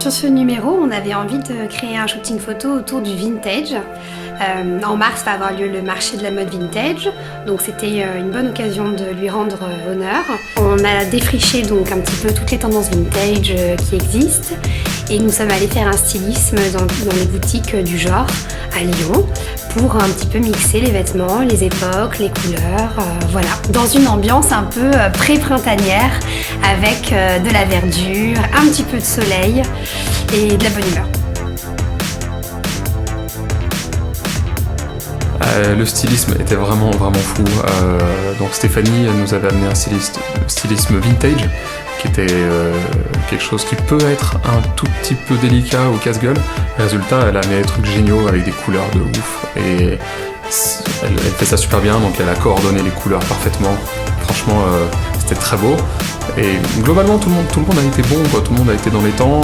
sur ce numéro, on avait envie de créer un shooting photo autour du vintage. En mars va avoir lieu le marché de la mode vintage, donc c'était une bonne occasion de lui rendre honneur. On a défriché donc un petit peu toutes les tendances vintage qui existent et nous sommes allés faire un stylisme dans les boutiques du genre à Lyon pour un petit peu mixer les vêtements, les époques, les couleurs, voilà. Dans une ambiance un peu pré-printanière avec de la verdure, un petit peu de soleil et de la bonne humeur. Le stylisme était vraiment fou. Donc Stéphanie nous avait amené un stylisme vintage qui était quelque chose qui peut être un tout petit peu délicat ou casse-gueule. Résultat, elle a amené des trucs géniaux avec des couleurs de ouf et elle fait ça super bien, donc elle a coordonné les couleurs parfaitement. Franchement, c'était très beau. Et globalement, tout le monde a été bon, quoi. Tout le monde a été dans les temps.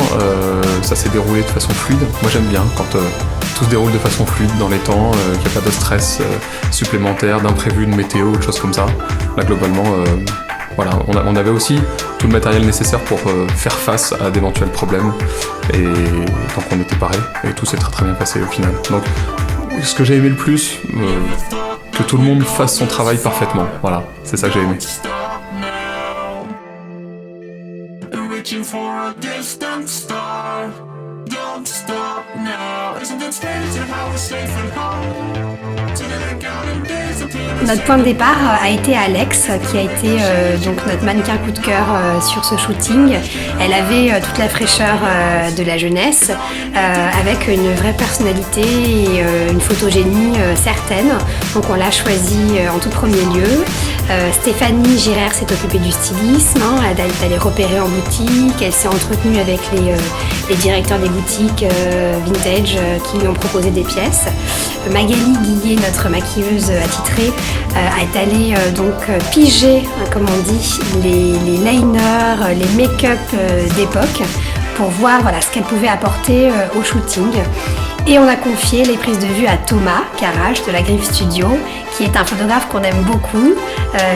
Ça s'est déroulé de façon fluide. Moi, j'aime bien quand tout se déroule de façon fluide dans les temps, qu'il n'y a pas de stress supplémentaire, d'imprévu, de météo, de choses comme ça. Là, globalement, voilà, on avait aussi tout le matériel nécessaire pour faire face à d'éventuels problèmes. Et donc, on était parés. Et tout s'est très bien passé au final. Donc, ce que j'ai aimé le plus, que tout le monde fasse son travail parfaitement. Voilà, c'est ça que j'ai aimé. Reaching for a distant star. Don't stop now. Isn't it strange how we're safe and home? Notre point de départ a été Alex, qui a été donc notre mannequin coup de cœur sur ce shooting. Elle avait toute la fraîcheur de la jeunesse, avec une vraie personnalité et une photogénie certaine. Donc on l'a choisie en tout premier lieu. Stéphanie Girard s'est occupée du stylisme, elle est allée repérer en boutique, elle s'est entretenue avec les directeurs des boutiques vintage qui lui ont proposé des pièces. Magali Guillet, notre maquilleuse attitrée, est allée donc piger, comme on dit, les liners, les make-up d'époque pour voir ce qu'elle pouvait apporter au shooting. Et on a confié les prises de vue à Thomas Carrage de la Griffe Studio, qui est un photographe qu'on aime beaucoup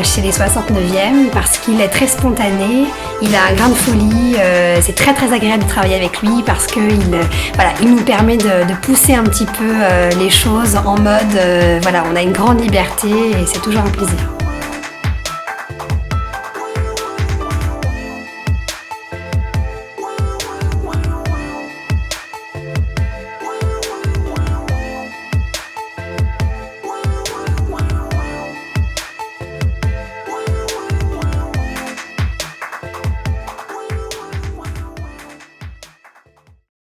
chez les 69e parce qu'il est très spontané, il a un grain de folie, c'est très agréable de travailler avec lui parce qu'il il nous permet de pousser un petit peu les choses en mode, on a une grande liberté et c'est toujours un plaisir.